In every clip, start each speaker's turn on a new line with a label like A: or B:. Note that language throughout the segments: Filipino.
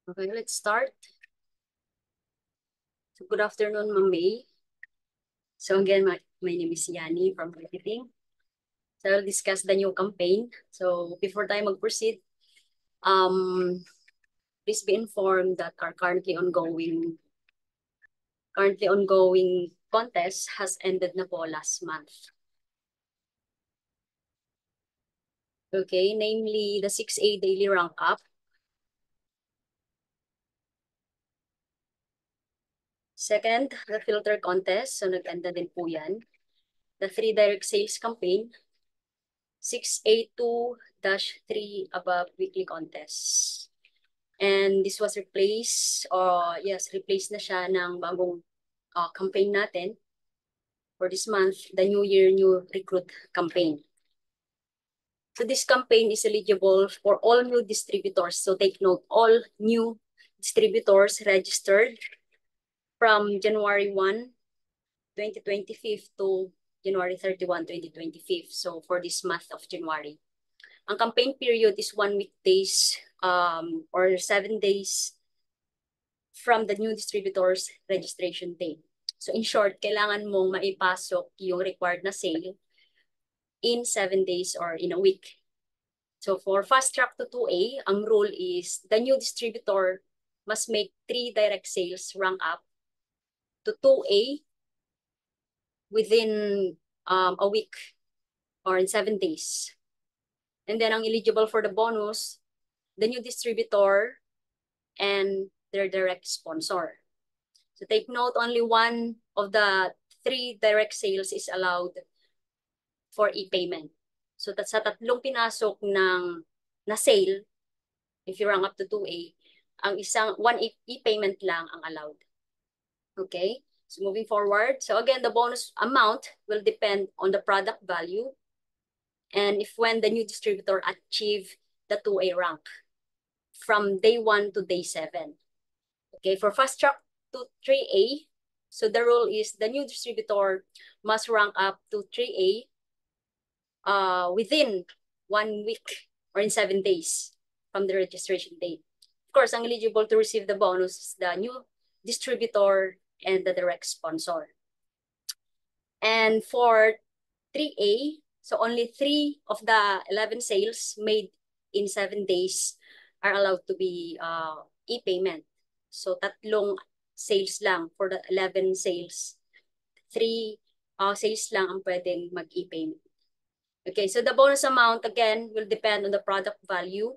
A: Okay, let's start. So good afternoon, Ma'am May. So again, my name is Yani from marketing. So I'll discuss the new campaign. So before tayo mag-proceed, please be informed that our currently ongoing contest has ended na po last month. Okay, namely the 6A daily rank up. Second, the filter contest. So nag-enda din po yan. The 3 direct sales campaign. 6A2-3 above weekly contest. And this was replaced na siya ng bagong campaign natin for this month, the New Year, New Recruit campaign. So this campaign is eligible for all new distributors. So take note, all new distributors registered from January 1, 2025 to January 31, 2025. So for this month of January. Ang campaign period is 1 weekdays or 7 days from the new distributor's registration date. So in short, kailangan mong maipasok yung required na sale in 7 days or in a week. So for fast track to 2A, ang rule is the new distributor must make 3 direct sales rank up to 2A within a week or in 7 days. And then ang eligible for the bonus, the new distributor and their direct sponsor. So take note, only one of the 3 direct sales is allowed for e-payment. So sa tatlong pinasok na sale, if you rank up to 2A, ang one e-payment lang ang allowed. Okay? So moving forward, so again, the bonus amount will depend on the product value and if when the new distributor achieve the 2A rank from day 1 to day 7. Okay, for fast track to 3A, so the rule is the new distributor must rank up to 3A within 1 week or in 7 days from the registration date. Of course, ang eligible to receive the bonus is the new distributor and the direct sponsor. And for 3A, so only 3 of the 11 sales made in 7 days are allowed to be e-payment. So tatlong sales lang for the 11 sales. 3 sales lang ang pwedeng mag-e-payment. Okay, so the bonus amount again will depend on the product value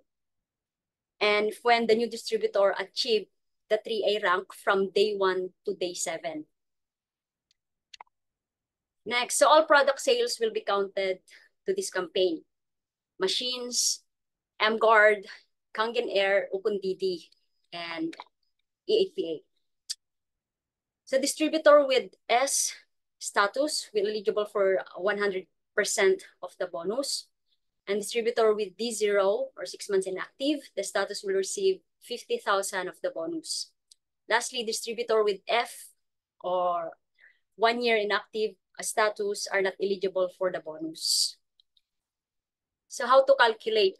A: and when the new distributor achieved the 3A rank from day 1 to day 7. Next, so all product sales will be counted to this campaign. Machines, M-Guard, Kangen Air, Ukundidi, and E8PA. So distributor with S status will eligible for 100% of the bonus. And distributor with D0 or 6 months inactive, the status will receive 50,000 of the bonus. Lastly, distributor with F or 1 year inactive status are not eligible for the bonus. So how to calculate?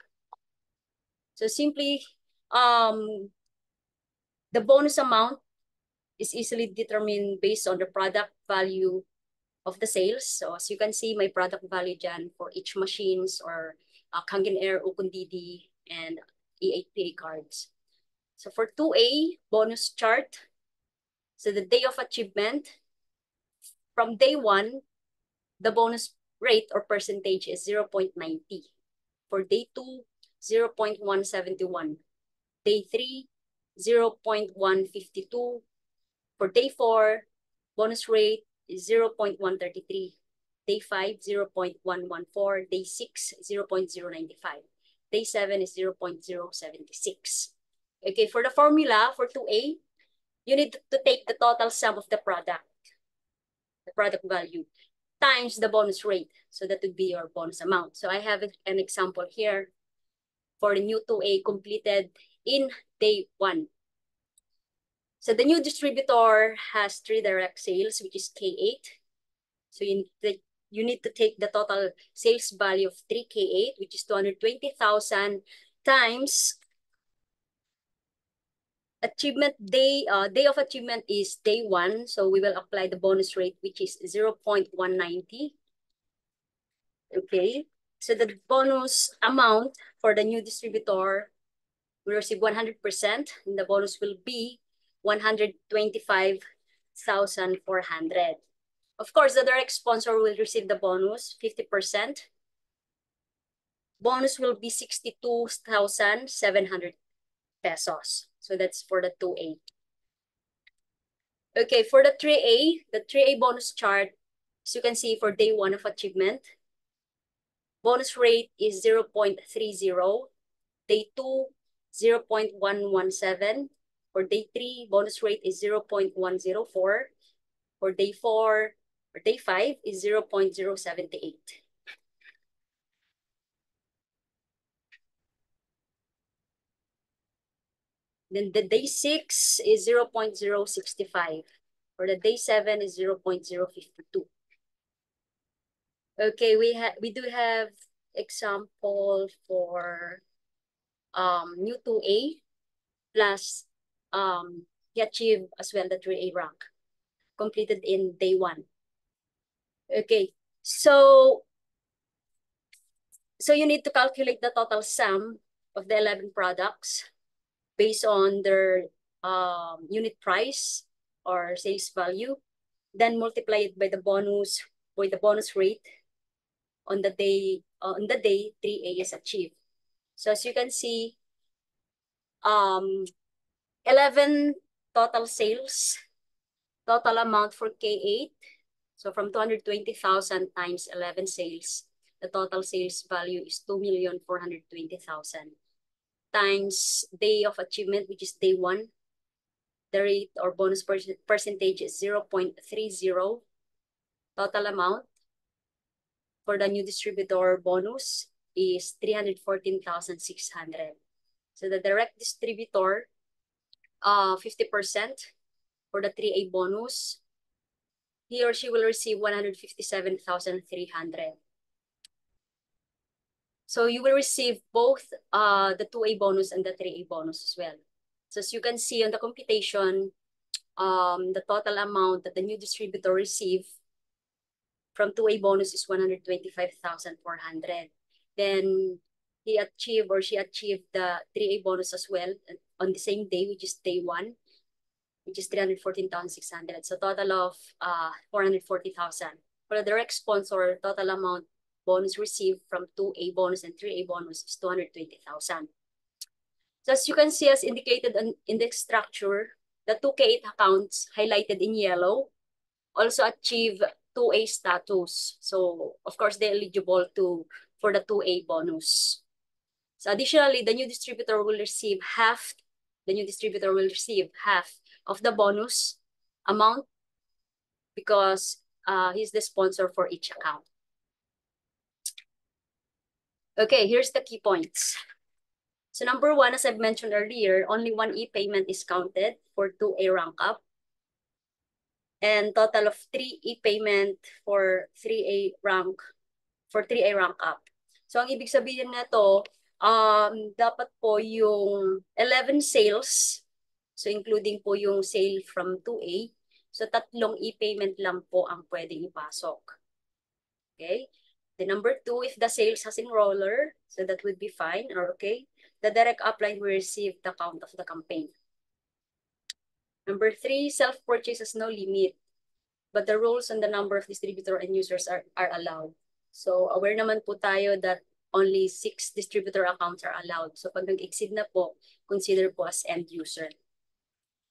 A: So simply, the bonus amount is easily determined based on the product value of the sales. So as you can see, my product value dyan for each machines or Kangen Air, Ukundidi, and E8PA cards. So for 2A, bonus chart. So the day of achievement, from day 1, the bonus rate or percentage is 0.90. For day 2, 0.171. Day 3, 0.152. For day 4, bonus rate is 0.133. Day 5, 0.114. Day 6, 0.095. Day 7 is 0.076. Okay, for the formula for 2A, you need to take the total sum of the product value, times the bonus rate. So that would be your bonus amount. So I have an example here for the new 2A completed in day 1. So the new distributor has 3 direct sales, which is K8. So you need to take the total sales value of 3K8, which is 220,000 times achievement day, day of achievement is day 1. So we will apply the bonus rate, which is 0.190. Okay. So the bonus amount for the new distributor will receive 100%, and the bonus will be 125,400. Of course, the direct sponsor will receive the bonus, 50%. Bonus will be 62,700 pesos. So that's for the 2A. Okay, for the 3A bonus chart, as you can see for day 1 of achievement, bonus rate is 0.30. Day 2, 0.117. For day 3, bonus rate is 0.104. For day 4, or day 5 is 0.078. Then the day 6 is 0.065. For the day 7 is 0.052. Okay, we do have example for new 2A plus he achieved as well the 3A rank completed in day 1. Okay, so you need to calculate the total sum of the 11 products based on their unit price or sales value, then multiply it by the bonus rate on the day 3A is achieved. So as you can see, 11 total sales, total amount for K8. So from 220,000 times 11 sales, the total sales value is 2,420,000 times day of achievement, which is day 1. The rate or bonus percentage is 0.30. Total amount for the new distributor bonus is 314,600. So the direct distributor, 50% for the 3A bonus, he or she will receive 157,300. So you will receive both the 2A bonus and the 3A bonus as well. So as you can see on the computation, the total amount that the new distributor receive from 2A bonus is 125,400. Then he achieved or she achieved the 3A bonus as well on the same day, which is day 1, which is 314,600. So total of 440,000. For the direct sponsor, total amount bonus received from 2A bonus and 3A bonus is 220,000. So as you can see, as indicated in the structure, the 2K8 accounts highlighted in yellow also achieve 2A status. So of course, they're eligible for the 2A bonus. So additionally, the new distributor will receive half of the bonus amount because he's the sponsor for each account. Okay, here's the key points. So number 1, as I've mentioned earlier, only 1 e-payment is counted for 2A rank up. And total of 3 e-payment for 3A rank up. So ang ibig sabihin nito, dapat po yung 11 sales, so including po yung sale from 2A, so 3 e-payment lang po ang pwedeng ipasok. Okay? The number 2, if the sales has enroller, so that would be fine or okay. The direct upline will receive the count of the campaign. Number 3, self-purchase has no limit, but the rules on the number of distributor and users are allowed. So aware naman po tayo that only 6 distributor accounts are allowed. So pag nag-exceed na po, consider po as end user.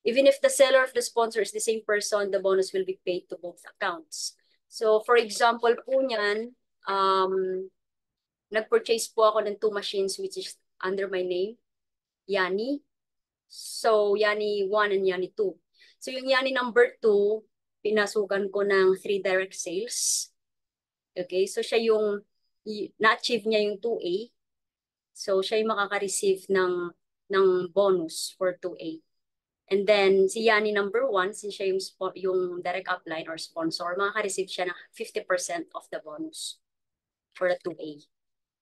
A: Even if the seller of the sponsor is the same person, the bonus will be paid to both accounts. So for example po niyan, nag-purchase po ako ng 2 machines which is under my name, Yani. So Yani 1 and Yani 2. So yung Yani number 2, pinasukan ko ng 3 direct sales. Okay, so siya yung na-achieve niya yung 2A. So siya yung makaka-receive ng bonus for 2A. And then si Yani number 1, since siya yung direct upline or sponsor, makaka-receive siya ng 50% of the bonus for the 2A.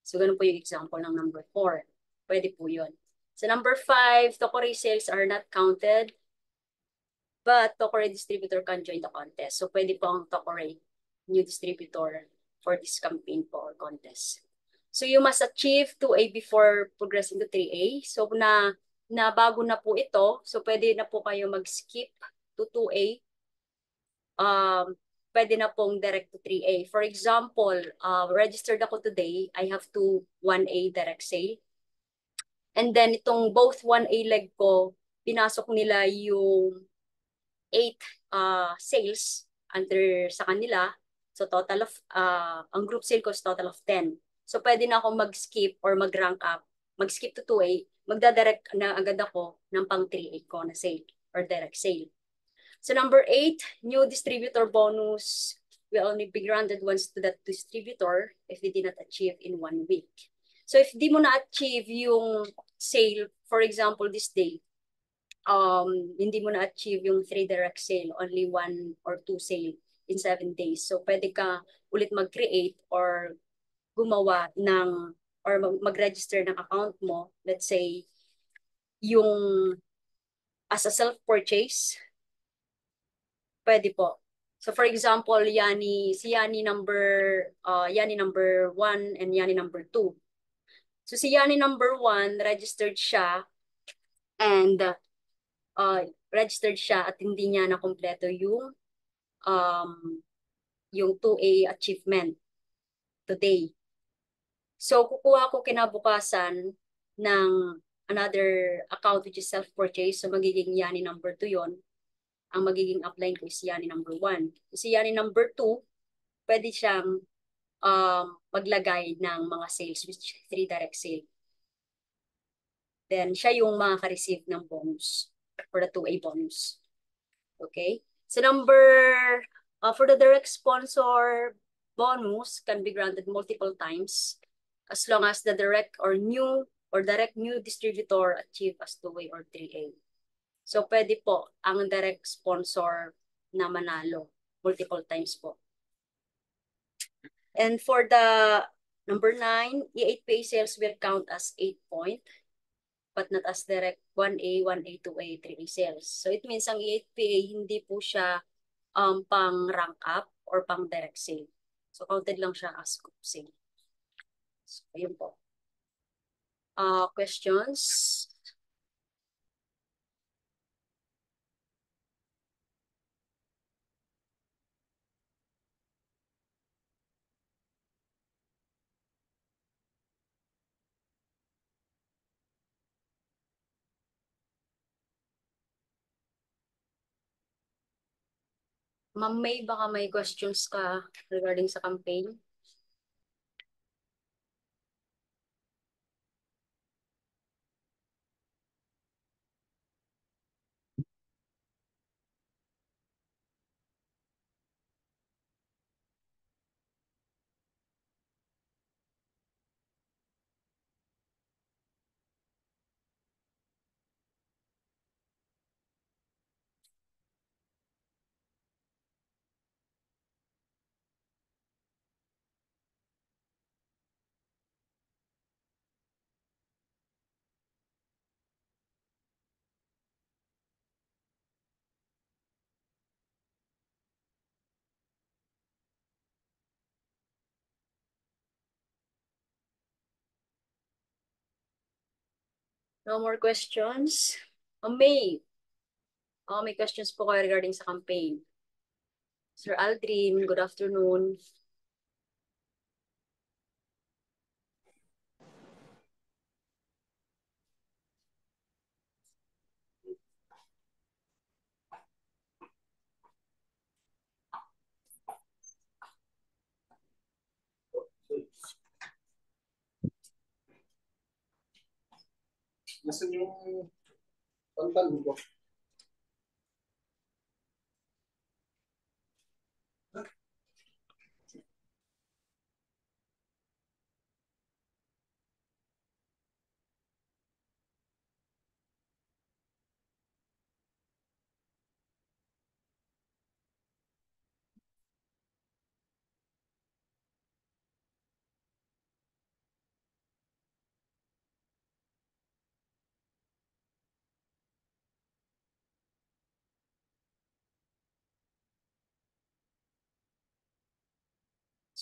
A: So ganun po yung example ng number 4. Pwede po yun. So number 5, Tokoray sales are not counted, but Tokoray distributor can join the contest. So pwede po ang Tokoray new distributor for this campaign po or contest. So you must achieve 2A before progressing to 3A. So na bago na po ito, so pwede na po kayo mag-skip to 2A. Pwede na pong direct to 3A. For example, registered ako today, I have to 1A direct sale. And then itong both 1A leg ko, pinasok nila yung 8 sales under sa kanila. So total of, ang group sale ko is total of 10. So pwede na akong mag-skip or mag-rank up, mag-skip to 2A, magdadirect na agad ako ng pang 3A ko na sale or direct sale. So number 8, new distributor bonus will only be granted once to that distributor if they did not achieve in 1 week. So if di mo na-achieve yung sale, for example, this day, hindi mo na-achieve yung 3 direct sale, only 1 or 2 sale in 7 days. So pwede ka ulit mag-create or gumawa ng or mag-register ng account mo, let's say, yung as a self-purchase, pwede po. So for example, Yani number 1 and Yani number 2. So si Yani number 1, registered siya and registered siya at hindi niya na kumpleto yung 2A achievement today. So kukuha ko kinabukasan ng another account which is self-purchase. So magiging Yani number 2 yon. Ang magiging upline ko is Yani number 1. Si Yani number 2, pwede siyang maglagay ng mga sales which 3 direct sale. Then siya yung makaka-receive ng bonus for the 2A bonus. Okay? So for the direct sponsor bonus can be granted multiple times as long as the direct new distributor achieve as 2A or 3A. So pwede po ang direct sponsor na manalo multiple times po. And for the number 9, E8PA sales will count as 8 point, but not as direct 1A, 1A, 2A, 3A sales. So it means ang E8PA hindi po siya pang rank up or pang direct sale. So counted lang siya as group sale. So yun po. Questions? Ma'am May, baka may questions ka regarding sa campaign? No more questions? Ma'am May, may questions po kayo regarding sa campaign. Sir Aldrin, good afternoon.
B: Nasaan yung pantalon ko?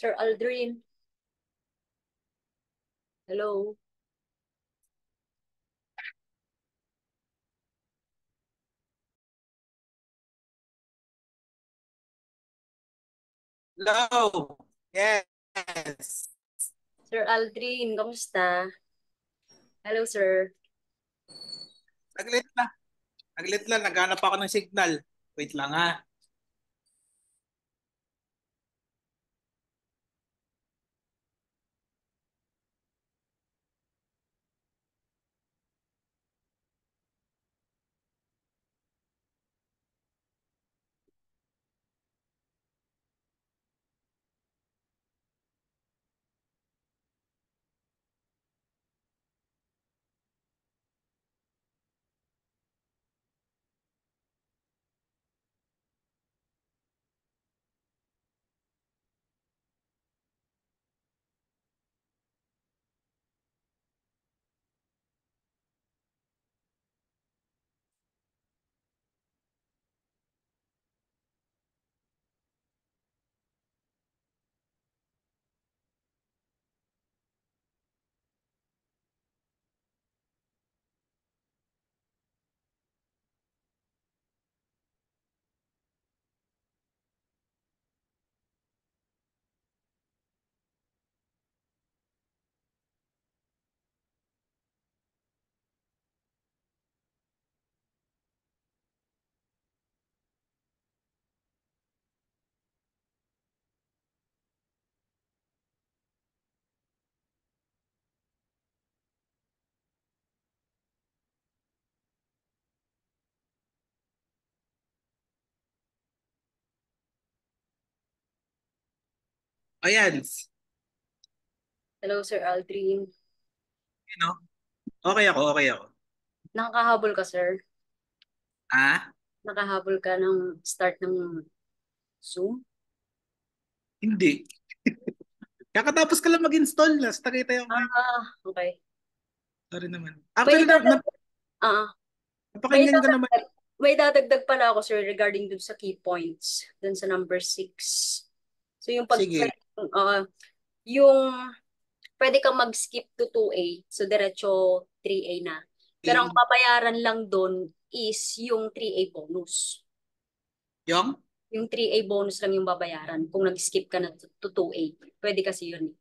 A: Sir Aldrin. Hello.
C: Hello. Yes.
A: Sir Aldrin, kamusta? Hello, sir.
C: Saglit na. Saglit lang. Naghanap ako ng signal. Wait lang ha. Ayan.
A: Hello, Sir Aldrin.
C: You know? Okay ako. Okay ako.
A: Nakakahabol ka, sir?
C: Ah?
A: Nakahabol ka ng start ng Zoom?
C: Hindi. Kakatapos ka lang mag-install. Nasa Tagaytay ako ngayon.
A: Okay.
C: Sorry naman.
A: May
C: Actually,
A: dadagdag, ah, may
C: napakinggan ko naman.
A: dadagdag, may dadagdag pala ako, sir, regarding dun sa key points, dun sa number 6. So,
C: Sige.
A: yung pwede kang mag-skip to 2A, so diretso 3A na. Pero ang
C: Okay.
A: babayaran lang dun is yung 3A bonus.
C: Yung?
A: Yung 3A bonus lang yung babayaran kung nag-skip ka na to 2A. Pwede kasi yun.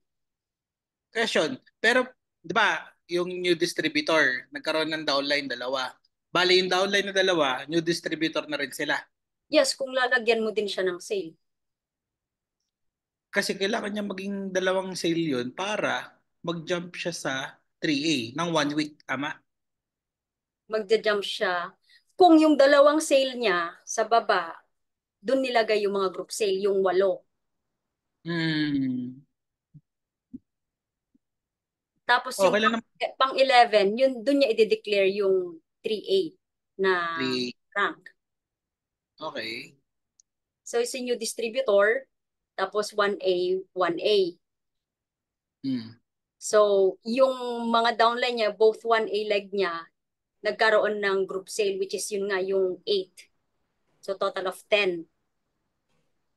C: Question. Pero, di ba, yung new distributor, nagkaroon ng downline dalawa. Bali, yung downline na dalawa, new distributor na rin sila.
A: Yes, kung lalagyan mo din siya ng sale.
C: Kasi kailangan niya maging dalawang sale yun para mag-jump siya sa 3A ng 1 week. Tama?
A: Magja-jump siya. Kung yung dalawang sale niya sa baba, doon nilagay yung mga group sale, yung 8.
C: Hmm.
A: Tapos yung
C: Okay lang naman.
A: pang 11, yun doon niya i-declare yung 3A na
C: 3A.
A: rank.
C: Okay.
A: So, is new distributor, tapos 1A, 1A.
C: Hmm.
A: So, yung mga downline niya, both 1A leg niya, nagkaroon ng group sale, which is yun nga, yung 8. So, total of 10.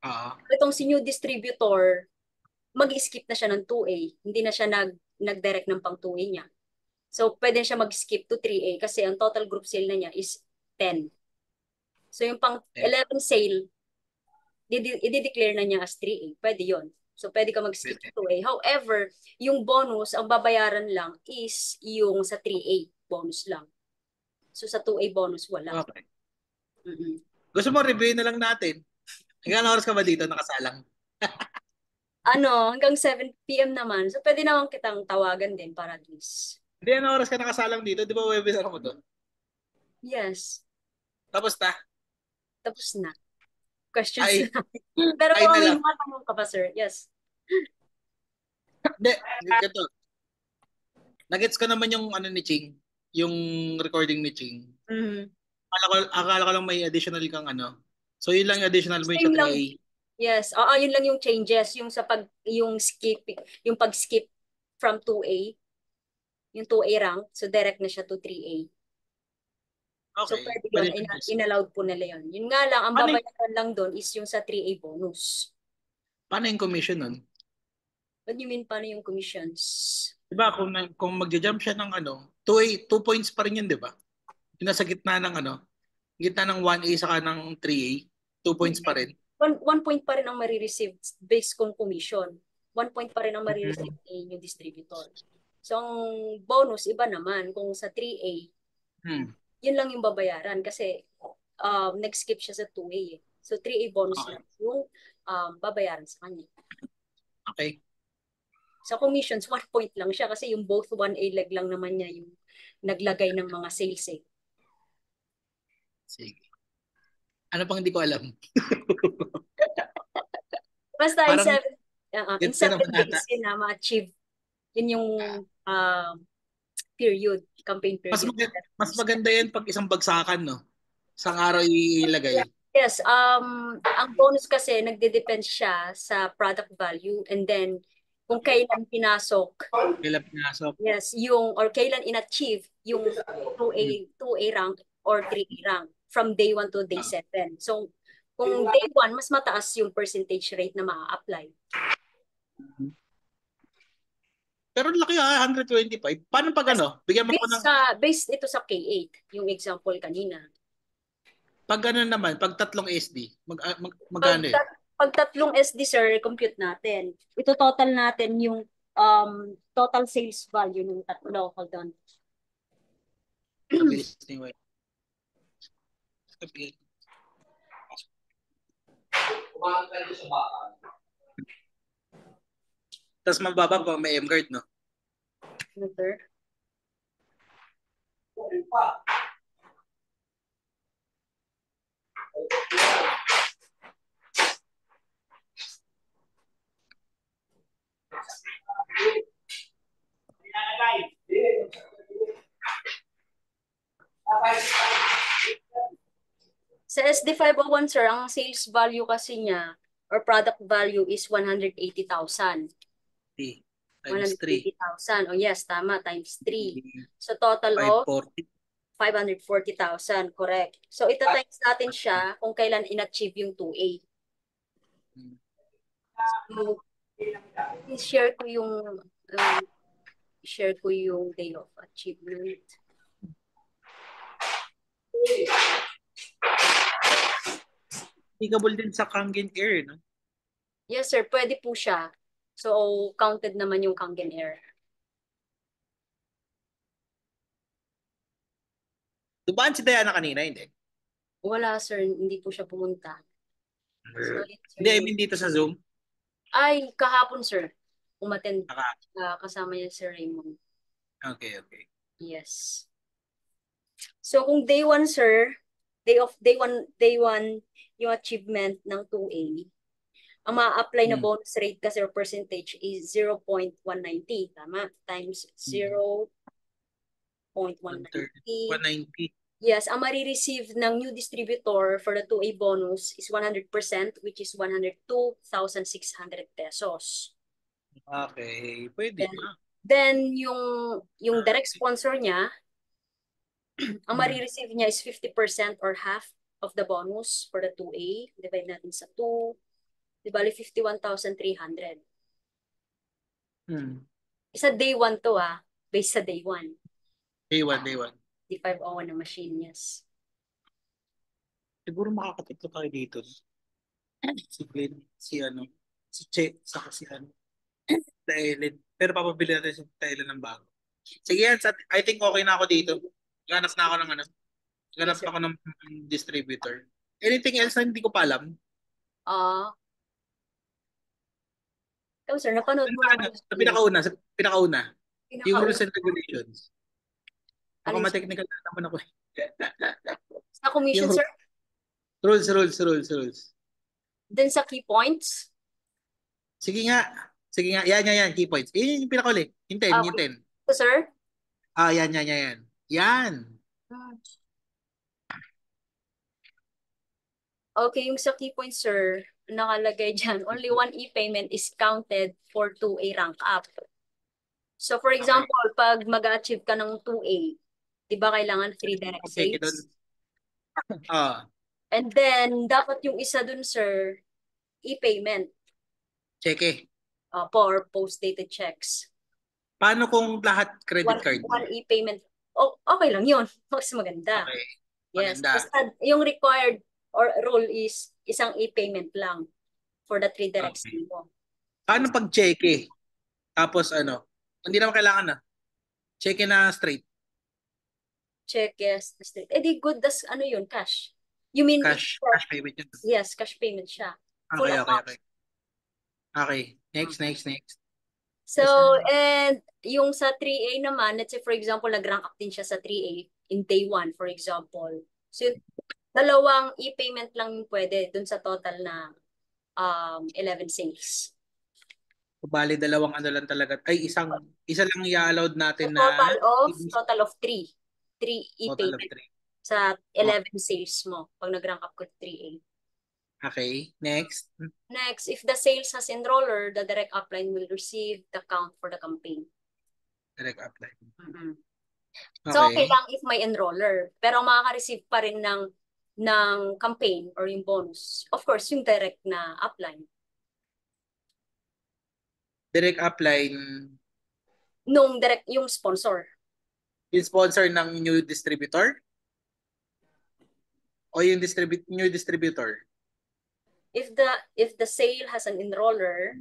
C: Ah.
A: Itong si new distributor, mag-skip na siya ng 2A. Hindi na siya nag-direct ng pang 2A niya. So, pwede siya mag-skip to 3A kasi ang total group sale na niya is 10. So, yung pang
C: Yeah.
A: 11 sale, i-declare na niya as 3A. Pwede yon. So, pwede ka mag-skip
C: Pwede.
A: to 2A. However, yung bonus, ang babayaran lang is yung sa 3A bonus lang. So, sa 2A bonus, wala.
C: Okay.
A: Mm-mm.
C: Gusto mo review na lang natin? Hanggang oras ka ba dito nakasalang?
A: Hanggang 7 p.m. naman. So, pwede naman kitang tawagan din para at least.
C: Hindi, ano oras ka nakasalang dito? Di ba webinar mo to?
A: Yes.
C: Tapos na?
A: Tapos na. Questions
C: Ay,
A: na. Pero
C: ay
A: kung
C: na
A: may
C: lang.
A: mga tanong ka pa, sir, yes.
C: Hindi, ganito. Nagets ko naman yung ano ni Ching, yung recording ni Ching.
A: Mm-hmm.
C: Akala ko lang may additional kang ano. So yun lang yung additional mo yung
A: Same
C: sa
A: lang.
C: 3A.
A: Yes. Yun lang yung changes. Yung sa yung pag-skip from 2A, yung 2A rank, so direct na siya to 3A. So
C: Okay.
A: pwede yun,
C: Pwede changes.
A: inallowed po nila yun. Yun nga lang, ang
C: Paano,
A: babayaran lang doon is yung sa 3A bonus.
C: paano yung commission nun?
A: What do you mean, paano yung commissions?
C: Diba kung magja-jump siya ng 2 points pa rin yun, di ba? Yung nasa gitna ng 1A saka ng 3A, 2 points pa rin.
A: One point pa rin ang marireceive based kung commission. 1 point pa rin ang marireceive ni yung distributor. So, ang bonus, iba naman. Kung sa 3A, yun lang yung babayaran kasi nag-skip siya sa 2A. So, 3A bonus
C: Okay.
A: lang yung babayaran sa kanya.
C: Okay.
A: Sa commissions, 1 point lang siya kasi yung both 1A leg lang naman niya yung naglagay ng mga sales eh.
C: Sige. Ano pang hindi ko alam?
A: Basta in
C: Parang
A: 7
C: gets ko naman ata.
A: days yun na ma-achieve. Yun yung period, campaign
C: Mas
A: period.
C: mas maganda yan pag isang bagsakan, no? Isang araw ilagay.
A: Yes, ang bonus kasi nagde-depend siya sa product value and then kung kailan pinasok,
C: Kailan pinasok.
A: yes, or kailan in-achieve yung 2A rank or 3A rank from day 1 to day 7. So, kung day 1, mas mataas yung percentage rate na maa-apply.
C: Pero laki 125. Paano pag Bigyan mo ko ng...
A: Based ito sa K8, yung example kanina.
C: Pag naman, pag tatlong SD, magkano yun?
A: Pag tatlong SD, sir, compute natin. Ito total natin yung total sales value ng tatlo. Hold on.
C: Kabilis ni Wei. Tapos mababa pa may M-guard, no?
A: Sir? Sa SD501, sir, ang sales value kasi niya or product value is 180,000.
C: Times 3.
A: 180,000. Oh yes, tama, times 3. So total of 540,000, correct. So ita-times natin siya kung kailan in-achieve yung 2A. So, share ko yung day of achievement.
C: Applicable din sa Kangen Air, no?
A: Yes, sir. Pwede po siya. So, counted naman yung Kangen Air.
C: Dubaan si Diana kanina, hindi?
A: Wala, sir. Hindi po siya pumunta. So,
C: hindi, I mean dito sa Zoom?
A: Ay, kahapon, sir. Umattend. Kasama niya si Raymond.
C: Okay.
A: Yes. So, kung day 1, sir, day 1, yung achievement ng 2A, ang ma-apply na bonus rate kasi or percentage is 0.190. Tama? Times 0.190. Yes, ang marireceive ng new distributor for the 2A bonus is 100%, which is 102,600 pesos.
C: Okay, pwede na.
A: Then, yung direct sponsor niya, ang marireceive niya is 50% or half of the bonus for the 2A. Divide natin sa 2. Di bali, 51,300. Isa day 1 to based sa day 1.
C: Day 1.
A: D501 na machine, yes.
C: Siguro makakatiplo tayo dito. Si Glenn, si Che, saka si Taylin. Pero papabili natin si Taylin ng bago. Sige yan, I think okay na ako dito. Ganap na ako ng distributor. Anything else na hindi ko pa alam?
A: Ikaw, sir, napanood mo naman.
C: Sa pinakauna. Yung rules and regulations. Ako ma-technical na naman ako.
A: Sa commission, sir?
C: Rules.
A: Then sa key points?
C: Sige nga. Yan. Key points. Yan yung pinakauli. Yung 10.
A: So, sir?
C: Yan. Yan.
A: Okay, yung sa key points, sir, nakalagay dyan, only one e-payment is counted for 2A rank up. So, for example, pag mag-achieve ka ng 2A, di ba kailangan 3 direct sales? And then, dapat yung isa dun, sir, e-payment.
C: Cheque.
A: or post-dated checks.
C: Paano kung lahat credit
A: One,
C: card?
A: one e-payment. Oh, okay lang yun. Mas maganda.
C: Okay.
A: Yes.
C: Maganda.
A: Basta yung required or rule is isang e-payment lang for the 3 directs
C: Okay.
A: mo.
C: Paano pag cheque? Tapos ano? Hindi naman kailangan na. Cheque na straight.
A: Check, yes. Di good, das ano yun, cash. You mean,
C: Cash payment yun.
A: yes, cash payment siya. Full
C: Okay.
A: amount.
C: Okay. Next.
A: So, and yung sa 3A naman, let's say for example, nag-rank up din siya sa 3A in day 1, for example. So, dalawang e-payment lang yung pwede dun sa total na 11 sales.
C: Bali, dalawang ano lang talaga. Ay, isa lang i-allowed natin na
A: Total of 3. 3
C: total of
A: e-payment
C: 3.
A: sa 11 sales mo pag nag-rank up ko 3A.
C: Okay. Next.
A: Next, if the sales has enroller, the direct upline will receive the count for the campaign.
C: Direct apply.
A: Mm-hmm. So, okay lang if may enroller. Pero makaka-receive pa rin ng campaign or yung bonus. Of course, yung direct na upline.
C: Direct upline.
A: Yung sponsor.
C: Yung sponsor ng new distributor? O yung new distributor?
A: If the sale has an enroller,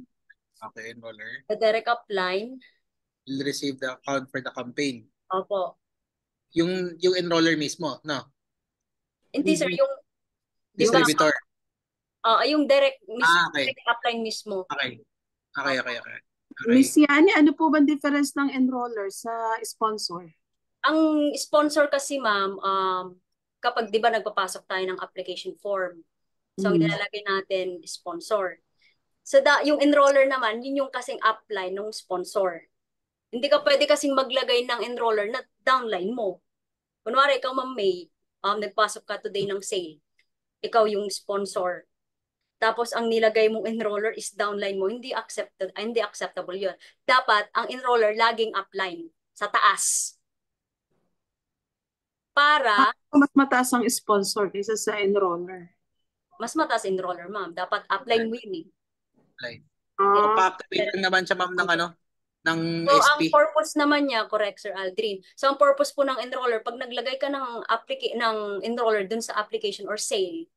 C: okay, enroller,
A: the direct upline
C: will receive the account for the campaign.
A: Opo.
C: Yung enroller mismo, no?
A: Hindi sir, yung
C: distributor.
A: Yung direct
C: okay.
A: direct upline mismo.
C: Okay.
D: Miss Yani, ano po ba difference ng enroller sa sponsor?
A: Ang sponsor kasi ma'am, kapag di ba nagpapasok tayo ng application form, so ang nilalagay natin sponsor. So yung enroller naman, yun yung kasing upline ng sponsor. Hindi ka pwede kasing maglagay ng enroller na downline mo. Kunwari, ikaw ma'am May, nagpasok ka today ng sale. Ikaw yung sponsor. Tapos ang nilagay mong enroller is downline mo, hindi acceptable yun. Dapat ang enroller laging upline sa taas. Para
D: mas mataas ang sponsor kaysa sa enroller.
A: Mas mataas enroller, ma'am. Dapat upline mo yun.
C: Pa-activate naman siya ma'am ng ng
A: so,
C: SP.
A: ang purpose naman niya, correct Sir Aldrin. So, ang purpose po ng enroller, pag naglagay ka ng enroller dun sa application or sale,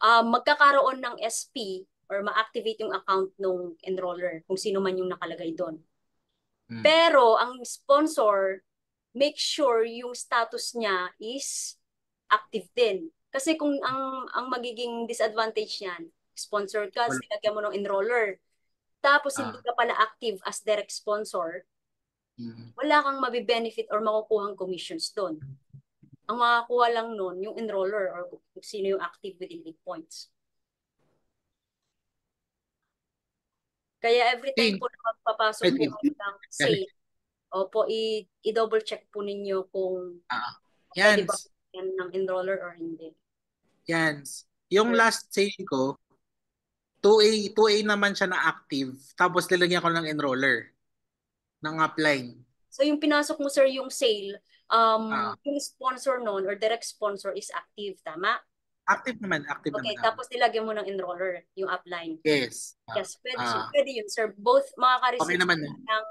A: magkakaroon ng SP or ma-activate yung account ng enroller kung sino man yung nakalagay doon. Pero ang sponsor, make sure yung status niya is active din. Kasi kung ang magiging disadvantage niyan, sponsor ka, silagyan mo ng enroller, tapos hindi ka pala active as direct sponsor, wala kang mabibenefit or makukuhang commissions doon. Ang makakuha lang nun, yung enroller or kung sino yung active within 8 points. Kaya every time po na magpapasok po ng sale, opo, i-double check po ninyo kung pwede ba yan ng enroller or hindi.
C: Yan. Yung last sale ko, 2A naman siya na active, tapos nilagyan ko ng enroller, ng upline.
A: So yung pinasok mo sir yung sale, yung sponsor nun or direct sponsor is active, tama?
C: Active naman.
A: Okay, tapos nilagyan mo ng enroller, yung upline.
C: Yes.
A: Yes, pwede yun sir. Both makaka-receive
C: naman
A: ng,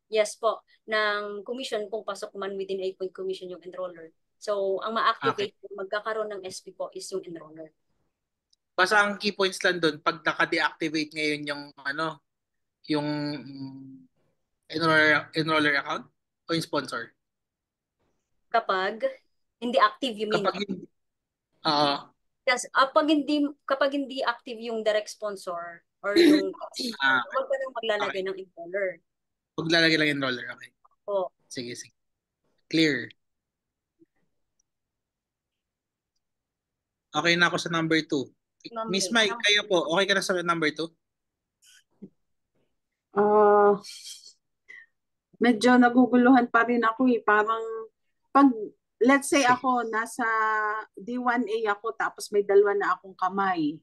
A: yes po, ng commission kung pasok man within 8-point commission yung enroller. So, ang ma-activate, magkakaroon ng SP po is yung enroller.
C: Basta ang key points lang doon, pag naka-deactivate ngayon yung enroller account o yung sponsor?
A: Kapag hindi active, you mean? Kapag hindi active yung direct sponsor or yung huwag ka nang maglalagay ng enroller.
C: Maglalagay lang enroller, okay. Sige. Clear. Okay na ako sa number 2. Miss Mai, kayo po, okay ka na sa number 2?
D: Medyo naguguluhan pa rin ako eh. Parang, let's say ako, nasa D1A ako, tapos may dalawa na akong kamay.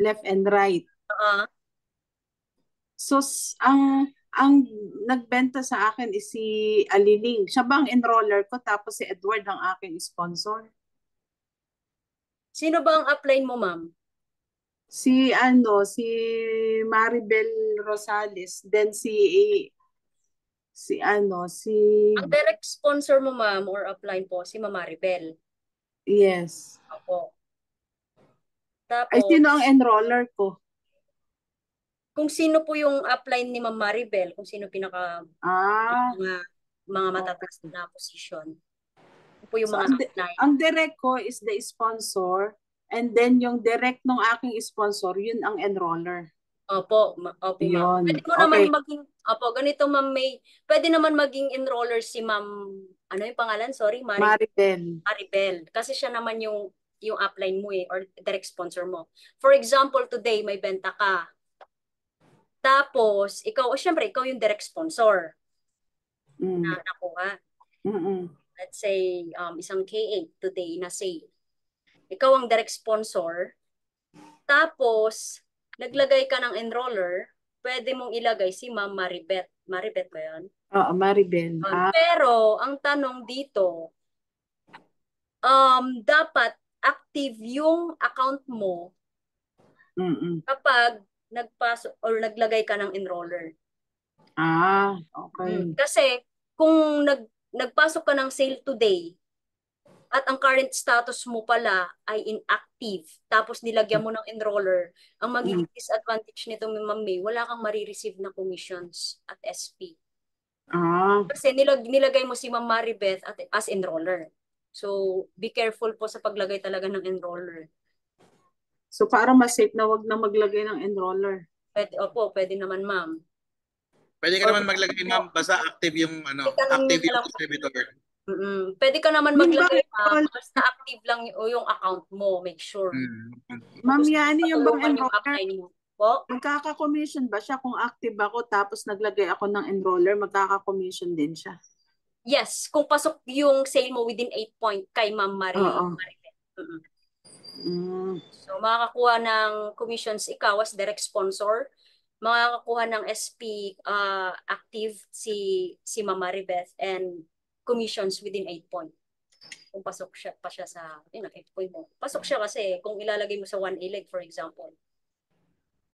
D: Left and right. So, ang nagbenta sa akin is si Aliling. Siya bang enroller ko, tapos si Edward ang aking sponsor?
A: Sino ba ang upline mo, ma'am?
D: Si Maribel Rosales, then si
A: Ang direct sponsor mo, ma'am, or upline po, si Ma'am Maribel.
D: yes.
A: Opo.
D: Ay, sino ang
A: Tapos,
D: enroller ko?
A: kung sino po yung upline ni Ma'am Maribel, kung sino pinaka
D: Ah,
A: mga matataas
D: okay.
A: na position. Yun po yung
D: So,
A: mga upline.
D: ang direct ko is the sponsor, and then yung direct ng aking sponsor, yun ang enroller.
A: Opo, opo, ma'am.
D: Yun.
A: Pwede mo naman
D: Okay.
A: maging, opo, ganito, ma'am, pwede naman maging enroller si Ma'am, ano yung pangalan? Sorry,
D: Maribel.
A: Maribel. Kasi siya naman yung upline mo or direct sponsor mo. For example, today may benta ka. Tapos, syempre, ikaw yung direct sponsor
D: Mm.
A: na nakuha.
D: Mm-mm.
A: Let's say, isang K8 today na sale. Ikaw ang direct sponsor. Tapos, naglagay ka ng enroller, pwede mong ilagay si Ma'am Maribet. Maribet ba yun?
D: Oo, Maribel.
A: Pero, ang tanong dito, dapat active yung account mo
D: Mm-mm.
A: kapag nagpasok or naglagay ka ng enroller.
D: Okay.
A: Kasi kung nagpasok ka ng sale today at ang current status mo pala ay inactive tapos nilagyan mo ng enroller, ang magiging disadvantage nito, Ma'am May, wala kang marireceive na commissions at SP. Kasi nilagay mo si Ma'am Maribeth as enroller. So, be careful po sa paglagay talaga ng enroller.
D: So, para mas safe na wag na maglagay ng enroller.
A: Opo, pwede naman, ma'am.
C: Pwede ka naman maglagay, ma'am, basta active yung active yung distributor.
A: Pwede ka naman
D: Yung
A: maglagay,
D: bang
A: ma'am, basta active lang yung account mo, make sure.
D: Ma'am Yani, yung bang
A: Patulungan yung
D: enroller,
A: upline mo. Po?
D: magkaka-commission ba siya kung active ako tapos naglagay ako ng enroller, magkaka-commission din siya?
A: Yes, kung pasok yung sale mo within 8 point kay Ma'am
D: Oo.
A: Maribel.
D: Mm.
A: So, makakakuha ng commissions ikaw as direct sponsor. Makakakuha ng SP active si Ma'am Maribeth and commissions within 8 point. Kung pasok siya pa siya sa 8 point mo. Pasok siya kasi kung ilalagay mo sa 1A leg, for example.